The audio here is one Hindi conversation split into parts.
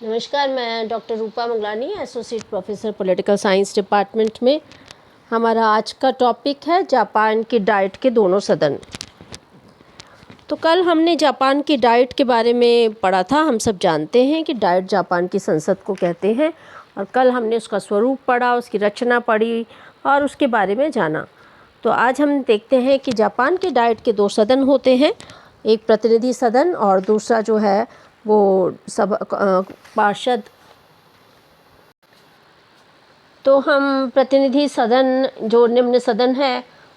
नमस्कार, मैं doctor Rupa Manglani, associate professor political science department में। हमारा आज का टॉपिक है जापान की डाइट के दोनों सदन। तो कल हमने जापान की डाइट के बारे में पढ़ा था। हम सब जानते हैं कि डाइट जापान की संसद को कहते हैं, और कल हमने उसका स्वरूप पढ़ा, उसकी रचना पढ़ी और उसके बारे में जाना। तो आज हम देखते हैं कि जापान की डाइट के दो सदन होते हैं, एक प्रतिनिधि सदन और दूसरा जो है वो पार्षद। तो हम प्रतिनिधि सदन जो निम्न सदन है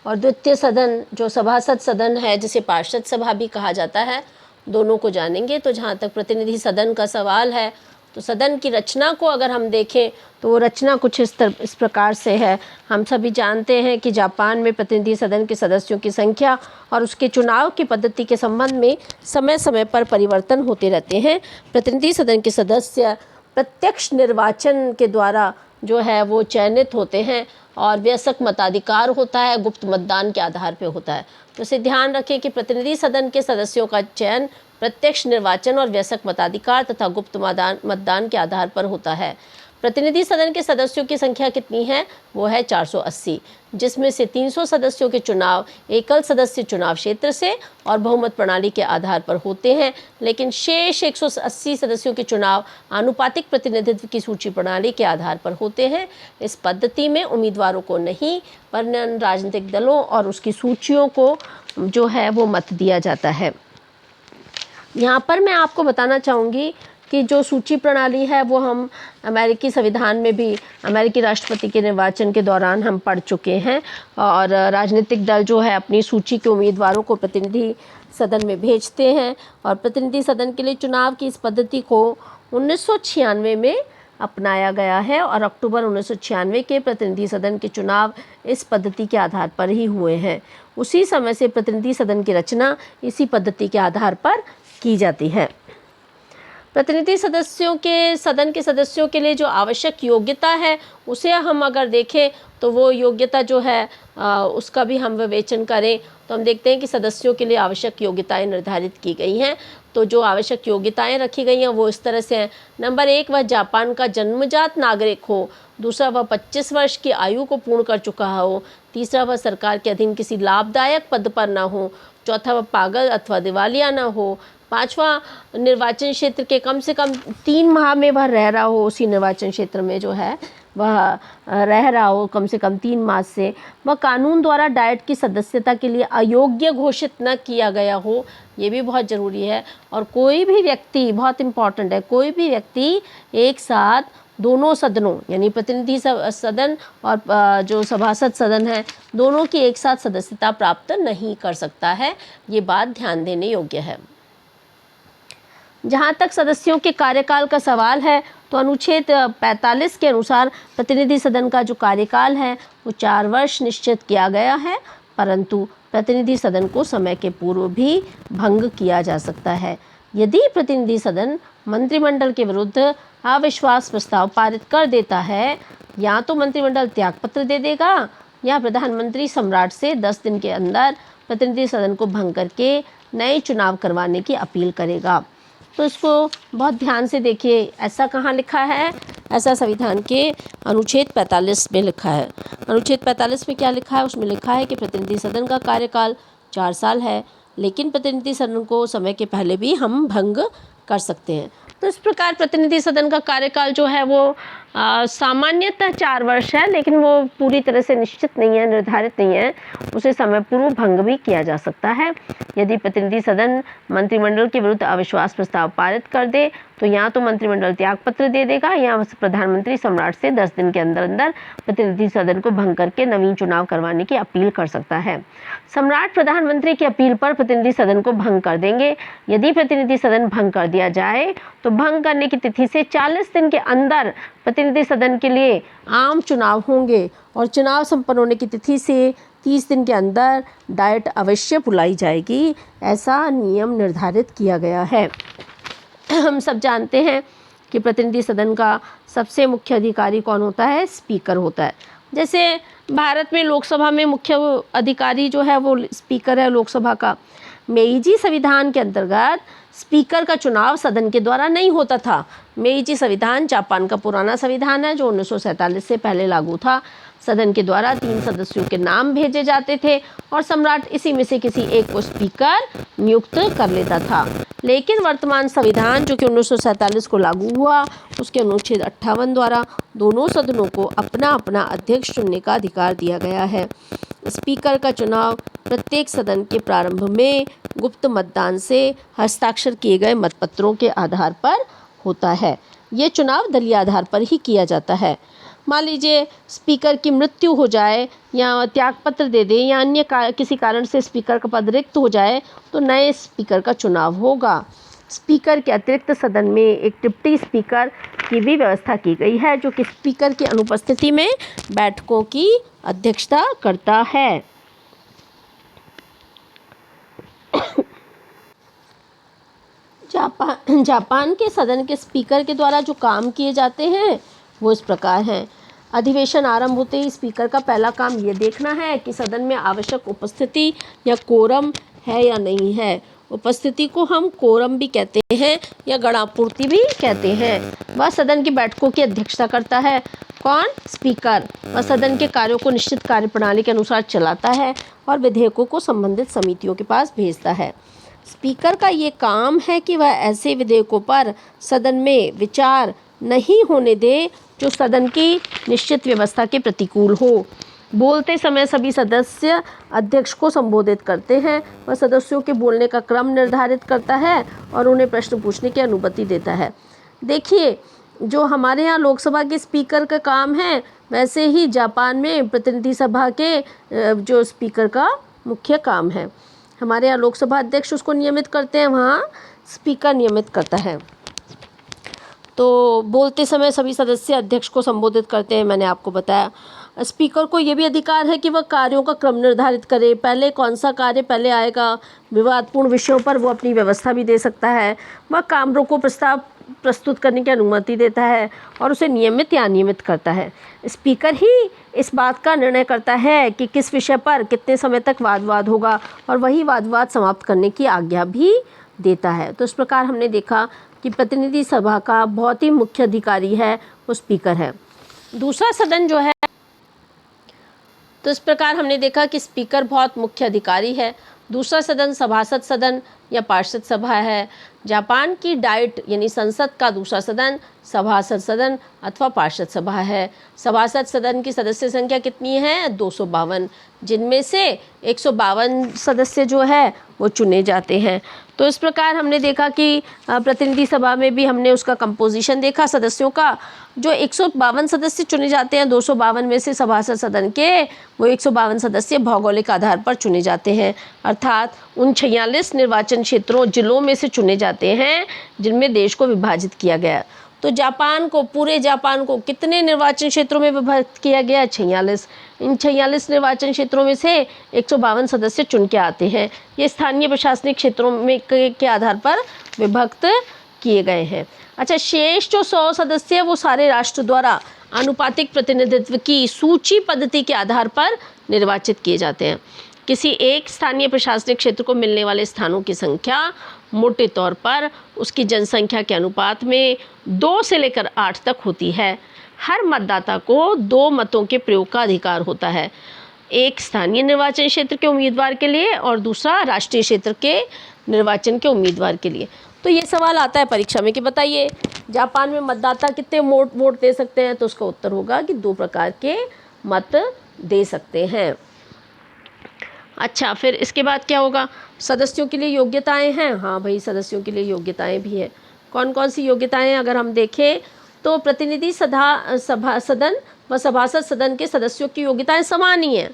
और द्वितीय सदन जो सभासद सदन है, जिसे पार्षद सभा भी कहा जाता है, दोनों को जानेंगे। तो जहाँ तक प्रतिनिधि सदन का सवाल है, तो सदन की रचना को अगर हम देखें तो वो रचना कुछ इस प्रकार से है। हम सभी जानते हैं कि जापान में प्रतिनिधि सदन के सदस्यों की संख्या और उसके चुनाव की पद्धति के संबंध में समय समय पर परिवर्तन होते रहते हैं। प्रतिनिधि सदन के सदस्य प्रत्यक्ष निर्वाचन के द्वारा जो है वो चयनित होते हैं, और वयस्क मताधिकार होता है, गुप्त मतदान के आधार पर होता है। तो इसे ध्यान रखें कि प्रतिनिधि सदन के सदस्यों का चयन प्रत्यक्ष निर्वाचन और वयस्क मताधिकार तथा गुप्त मतदान के आधार पर होता है। प्रतिनिधि सदन के सदस्यों की संख्या कितनी है? वो है 480, जिसमें से 300 सदस्यों के चुनाव एकल सदस्य चुनाव क्षेत्र से और बहुमत प्रणाली के आधार पर होते हैं, लेकिन शेष 180 सदस्यों के चुनाव आनुपातिक प्रतिनिधित्व की सूची प्रणाली के आधार पर होते हैं। इस पद्धति में उम्मीदवारों को नहीं, वरन राजनीतिक दलों और उसकी सूचियों को जो है वो मत दिया जाता है। यहाँ पर मैं आपको बताना चाहूँगी कि जो सूची प्रणाली है वो हम अमेरिकी संविधान में भी अमेरिकी राष्ट्रपति के निर्वाचन के दौरान हम पढ़ चुके हैं, और राजनीतिक दल जो है अपनी सूची के उम्मीदवारों को प्रतिनिधि सदन में भेजते हैं, और प्रतिनिधि सदन के लिए चुनाव की इस पद्धति को 1996 में अपनाया गया है, और अक्टूबर 1996 के प्रतिनिधि सदन के चुनाव इस पद्धति के आधार पर ही हुए हैं। उसी समय से प्रतिनिधि सदन की रचना इसी पद्धति के आधार पर की जाती है। प्रतिनिधि सदन के सदस्यों के लिए जो आवश्यक योग्यता है, उसे हम अगर देखें तो वो योग्यता जो है उसका भी हम विवेचन करें तो हम देखते हैं कि सदस्यों के लिए आवश्यक योग्यताएं निर्धारित की गई हैं। तो जो आवश्यक योग्यताएं रखी गई हैं वो इस तरह से हैं। नंबर 1, वह जापान का जन्मजात नागरिक हो। दूसरा, वह 25 वर्ष की आयु को पूर्ण कर चुका हो। तीसरा, वह सरकार के अधीन किसी लाभदायक पद पर ना हो। चौथा, वह पागल अथवा दिवालिया ना हो। पांचवा, निर्वाचन क्षेत्र के कम से कम 3 माह में वह रह रहा हो, उसी निर्वाचन क्षेत्र में जो है वह रह रहा हो कम से कम 3 माह से। वह कानून द्वारा डाइट की सदस्यता के लिए अयोग्य घोषित न किया गया हो, ये भी बहुत ज़रूरी है। और कोई भी व्यक्ति, बहुत इम्पॉर्टेंट है, कोई भी व्यक्ति एक साथ दोनों सदनों यानी प्रतिनिधि सदन और जो सभासद सदन है, दोनों की एक साथ सदस्यता प्राप्त नहीं कर सकता है। ये बात ध्यान देने योग्य है। जहाँ तक सदस्यों के कार्यकाल का सवाल है, तो अनुच्छेद 45 के अनुसार प्रतिनिधि सदन का जो कार्यकाल है वो 4 वर्ष निश्चित किया गया है, परंतु प्रतिनिधि सदन को समय के पूर्व भी भंग किया जा सकता है। यदि प्रतिनिधि सदन मंत्रिमंडल के विरुद्ध अविश्वास प्रस्ताव पारित कर देता है, या तो मंत्रिमंडल त्यागपत्र दे देगा या प्रधानमंत्री सम्राट से 10 दिन के अंदर प्रतिनिधि सदन को भंग करके नए चुनाव करवाने की अपील करेगा। तो इसको बहुत ध्यान से देखिए। ऐसा कहाँ लिखा है? ऐसा संविधान के अनुच्छेद 45 में लिखा है। अनुच्छेद 45 में क्या लिखा है? उसमें लिखा है कि प्रतिनिधि सदन का कार्यकाल 4 साल है, लेकिन प्रतिनिधि सदन को समय के पहले भी हम भंग कर सकते हैं। तो इस प्रकार प्रतिनिधि सदन का कार्यकाल जो है वो सामान्यतः 4 वर्ष है, लेकिन वो पूरी तरह से निश्चित नहीं है, निर्धारित नहीं है। उसे समय पूर्व भंग भी किया जा सकता है। यदि प्रतिनिधि सदन मंत्रिमंडल के विरुद्ध अविश्वास प्रस्ताव पारित कर दे, तो या तो मंत्रिमंडल त्यागपत्र दे देगा या प्रधानमंत्री सम्राट से 10 दिन के अंदर अंदर प्रतिनिधि सदन को भंग करके नवीन चुनाव करवाने की अपील कर सकता है। सम्राट प्रधानमंत्री की अपील पर प्रतिनिधि सदन को भंग कर देंगे। यदि प्रतिनिधि सदन भंग कर दिया जाए तो भंग करने की तिथि से 40 दिन के अंदर प्रतिनिधि सदन के लिए आम चुनाव होंगे, और चुनाव संपन्न होने की तिथि से 30 दिन के अंदर डाइट अवश्य बुलाई जाएगी। ऐसा नियम निर्धारित किया गया है। हम सब जानते हैं कि प्रतिनिधि सदन का सबसे मुख्य अधिकारी कौन होता है? स्पीकर होता है। जैसे भारत में लोकसभा में मुख्य अधिकारी जो है वो स्पीकर है लोकसभा का। मेईजी संविधान के अंतर्गत स्पीकर का चुनाव सदन के द्वारा नहीं होता था। मेइजी संविधान जापान का पुराना संविधान है जो 1947 से पहले लागू था। सदन के द्वारा 3 सदस्यों के नाम भेजे जाते थे और सम्राट इसी में से किसी एक को स्पीकर नियुक्त कर लेता था। लेकिन वर्तमान संविधान जो कि 1947 को लागू हुआ, उसके अनुच्छेद 58 द्वारा दोनों सदनों को अपना अपना अध्यक्ष चुनने का अधिकार दिया गया है। स्पीकर का चुनाव प्रत्येक सदन के प्रारंभ में गुप्त मतदान से हस्ताक्षर किए गए मतपत्रों के आधार पर होता है। ये चुनाव दलीय आधार पर ही किया जाता है। मान लीजिए स्पीकर की मृत्यु हो जाए या त्यागपत्र दे दे या अन्य किसी कारण से स्पीकर का पद रिक्त हो जाए तो नए स्पीकर का चुनाव होगा। स्पीकर के अतिरिक्त सदन में एक डिप्टी स्पीकर की भी व्यवस्था की गई है जो कि स्पीकर की अनुपस्थिति में बैठकों की अध्यक्षता करता है। जापान के सदन के स्पीकर के द्वारा जो काम किए जाते हैं वो इस प्रकार हैं। अधिवेशन आरंभ होते ही स्पीकर का पहला काम ये देखना है कि सदन में आवश्यक उपस्थिति या कोरम है या नहीं है। उपस्थिति को हम कोरम भी कहते हैं या गणापूर्ति भी कहते हैं। वह सदन की बैठकों की अध्यक्षता करता है। कौन? स्पीकर। वह सदन के कार्यों को निश्चित कार्यप्रणाली के अनुसार चलाता है और विधेयकों को संबंधित समितियों के पास भेजता है। स्पीकर का ये काम है कि वह ऐसे विधेयकों पर सदन में विचार नहीं होने दे जो सदन की निश्चित व्यवस्था के प्रतिकूल हो। बोलते समय सभी सदस्य अध्यक्ष को संबोधित करते हैं। वह सदस्यों के बोलने का क्रम निर्धारित करता है और उन्हें प्रश्न पूछने की अनुमति देता है। देखिए, जो हमारे यहाँ लोकसभा के स्पीकर का काम है, वैसे ही जापान में प्रतिनिधि सभा के जो स्पीकर का मुख्य काम है। हमारे यहाँ लोकसभा अध्यक्ष उसको नियमित करते हैं, वहाँ स्पीकर नियमित करता है। तो बोलते समय सभी सदस्य अध्यक्ष को संबोधित करते हैं, मैंने आपको बताया। स्पीकर को ये भी अधिकार है कि वह कार्यों का क्रम निर्धारित करे, पहले कौन सा कार्य पहले आएगा। विवादपूर्ण विषयों पर वो अपनी व्यवस्था भी दे सकता है। वह काम रोको प्रस्ताव प्रस्तुत करने की अनुमति देता है और उसे नियमित या अनियमित करता है। स्पीकर ही इस बात का निर्णय करता है कि किस विषय पर कितने समय तक वाद विवाद होगा और वही वाद विवाद समाप्त करने की आज्ञा भी देता है। तो इस प्रकार हमने देखा कि प्रतिनिधि सभा का बहुत ही मुख्य अधिकारी है वो स्पीकर है। दूसरा सदन जो है, तो इस प्रकार हमने देखा कि स्पीकर बहुत मुख्य अधिकारी है। दूसरा सदन सभासद सदन या पार्षद सभा है। जापान की डाइट यानी संसद का दूसरा सदन सभासद सदन अथवा पार्षद सभा है। सभासद सदन की सदस्य संख्या कितनी है? 252, जिनमें से 152 सदस्य जो है वो चुने जाते हैं। तो इस प्रकार हमने देखा कि प्रतिनिधि सभा में भी हमने उसका कंपोजिशन देखा सदस्यों का। जो 152 सदस्य चुने जाते हैं, 252 में से सभासद सदन के वो 152 सदस्य भौगोलिक आधार पर चुने जाते हैं, अर्थात उन 46 निर्वाचन क्षेत्रों जिलों में से चुने जाते हैं जिनमें देश को विभाजित किया गया। तो जापान को, पूरे जापान को कितने निर्वाचन क्षेत्रों में विभाजित किया गया? 46। इन 46 निर्वाचन क्षेत्रों में से 152 सदस्य चुन के आते हैं। ये स्थानीय प्रशासनिक क्षेत्रों में के आधार पर विभक्त किए गए हैं। अच्छा, शेष जो 100 सदस्य वो सारे राष्ट्र द्वारा आनुपातिक प्रतिनिधित्व की सूची पद्धति के आधार पर निर्वाचित किए जाते हैं। किसी एक स्थानीय प्रशासनिक क्षेत्र को मिलने वाले स्थानों की संख्या मोटे तौर पर उसकी जनसंख्या के अनुपात में 2 से लेकर 8 तक होती है। हर मतदाता को 2 मतों के प्रयोग का अधिकार होता है, एक स्थानीय निर्वाचन क्षेत्र के उम्मीदवार के लिए और दूसरा राष्ट्रीय क्षेत्र के निर्वाचन के उम्मीदवार के लिए। तो ये सवाल आता है परीक्षा में कि बताइए जापान में मतदाता कितने वोट दे सकते हैं? तो उसका उत्तर होगा कि 2 प्रकार के मत दे सकते हैं। अच्छा, फिर इसके बाद क्या होगा? सदस्यों के लिए योग्यताएं हैं। हाँ भाई, सदस्यों के लिए योग्यताएं भी है। कौन कौन सी योग्यताएं हैं अगर हम देखें तो प्रतिनिधि सभा सदन व सभासद सदन के सदस्यों की योग्यताएं समान ही हैं।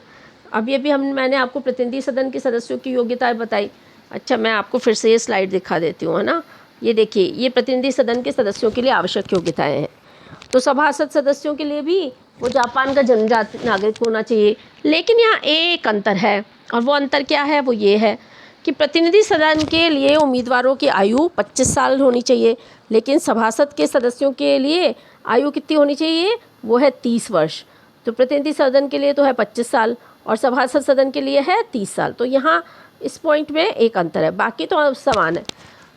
अभी मैंने आपको प्रतिनिधि सदन के सदस्यों की योग्यताएं बताई। अच्छा, मैं आपको फिर से ये स्लाइड दिखा देती हूँ, है ना। ये देखिए, ये प्रतिनिधि सदन के सदस्यों के लिए आवश्यक योग्यताएं हैं। तो सभासद सदस्यों के लिए भी वो जापान का जनजाति नागरिक होना चाहिए। लेकिन यहाँ एक अंतर है, और वो अंतर क्या है? वो ये है कि प्रतिनिधि सदन के लिए उम्मीदवारों की आयु 25 साल होनी चाहिए, लेकिन सभासद के सदस्यों के लिए आयु कितनी होनी चाहिए? वो है 30 वर्ष। तो प्रतिनिधि सदन के लिए तो है 25 साल और सभासद सदन के लिए है 30 साल। तो यहाँ इस पॉइंट में एक अंतर है, बाकी तो समान है।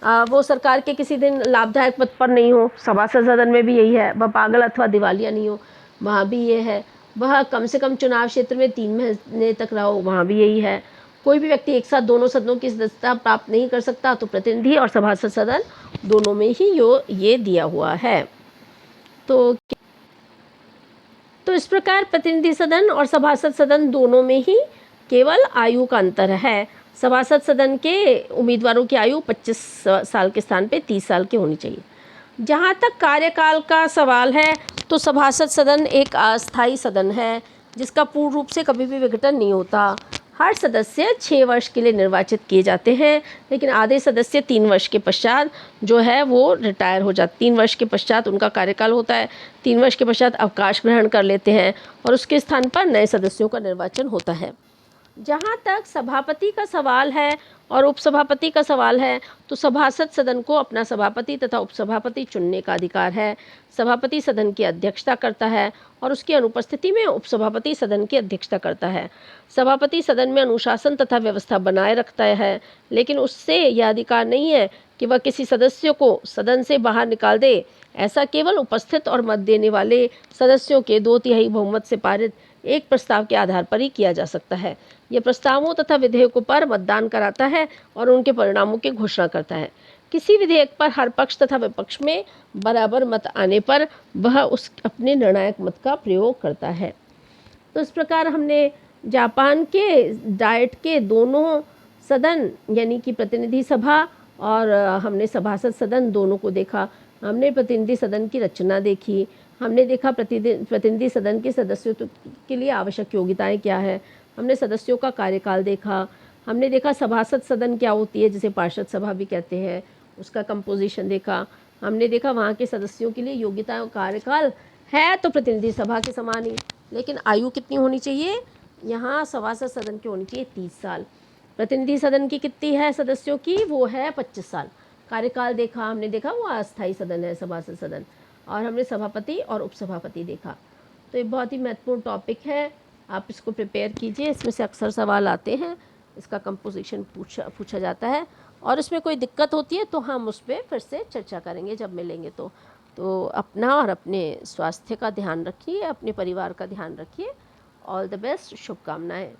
वो सरकार के किसी दिन लाभदायक पद पर नहीं हो, सभासद सदन में भी यही है। वह पागल अथवा दिवालिया नहीं हो, वहाँ भी ये है। वह कम से कम चुनाव क्षेत्र में 3 महीने तक रहो, वहाँ भी यही है। कोई भी व्यक्ति एक साथ दोनों सदनों की सदस्यता प्राप्त नहीं कर सकता, तो प्रतिनिधि और सभासद सदन दोनों में ही ये दिया हुआ है। तो इस प्रकार प्रतिनिधि सदन और सभासद सदन दोनों में ही केवल आयु का अंतर है। सभासद सदन के उम्मीदवारों की आयु 25 साल के स्थान पे 30 साल की होनी चाहिए। जहाँ तक कार्यकाल का सवाल है, तो सभासद सदन एक अस्थायी सदन है जिसका पूर्ण रूप से कभी भी विघटन नहीं होता। हर सदस्य 6 वर्ष के लिए निर्वाचित किए जाते हैं, लेकिन आधे सदस्य 3 वर्ष के पश्चात जो है वो रिटायर हो जाते, 3 वर्ष के पश्चात उनका कार्यकाल होता है, 3 वर्ष के पश्चात अवकाश ग्रहण कर लेते हैं और उसके स्थान पर नए सदस्यों का निर्वाचन होता है। जहाँ तक सभापति का सवाल है और उपसभापति का सवाल है, तो सभासद सदन को अपना सभापति तथा उपसभापति चुनने का अधिकार है। सभापति सदन की अध्यक्षता करता है और उसकी अनुपस्थिति में उपसभापति सदन की अध्यक्षता करता है। सभापति सदन में अनुशासन तथा व्यवस्था बनाए रखता है, लेकिन उससे यह अधिकार नहीं है कि वह किसी सदस्य को सदन से बाहर निकाल दे। ऐसा केवल उपस्थित और मत देने वाले सदस्यों के 2/3 बहुमत से पारित एक प्रस्ताव के आधार पर ही किया जा सकता है। यह प्रस्तावों तथा विधेयकों पर मतदान कराता है और उनके परिणामों की घोषणा करता है। किसी विधेयक पर हर पक्ष तथा विपक्ष में बराबर मत आने पर वह उस अपने निर्णायक मत का प्रयोग करता है। तो इस प्रकार हमने जापान के डाइट के दोनों सदन यानी कि प्रतिनिधि सभा और हमने सभासद सदन दोनों को देखा। हमने प्रतिनिधि सदन की रचना देखी, हमने देखा प्रतिनिधि सदन के सदस्यों के लिए आवश्यक योग्यताएं क्या है, हमने सदस्यों का कार्यकाल देखा, हमने देखा सभासद सदन क्या होती है जिसे पार्षद सभा भी कहते हैं, उसका कंपोजिशन देखा, हमने देखा वहाँ के सदस्यों के लिए योग्यता और कार्यकाल है तो प्रतिनिधि सभा के समान ही, लेकिन आयु कितनी होनी चाहिए, यहाँ सभासद सदन की होनी चाहिए 30 साल। प्रतिनिधि सदन की कितनी है सदस्यों की, वो है 25 साल। कार्यकाल देखा, हमने देखा वो अस्थायी सदन है सभासद सदन, और हमने सभापति और उपसभापति देखा। तो ये बहुत ही महत्वपूर्ण टॉपिक है, आप इसको प्रिपेयर कीजिए, इसमें से अक्सर सवाल आते हैं, इसका कंपोजिशन पूछा जाता है, और इसमें कोई दिक्कत होती है तो हम उस पर फिर से चर्चा करेंगे जब मिलेंगे। तो अपना और अपने स्वास्थ्य का ध्यान रखिए, अपने परिवार का ध्यान रखिए। ऑल द बेस्ट, शुभकामनाएँ।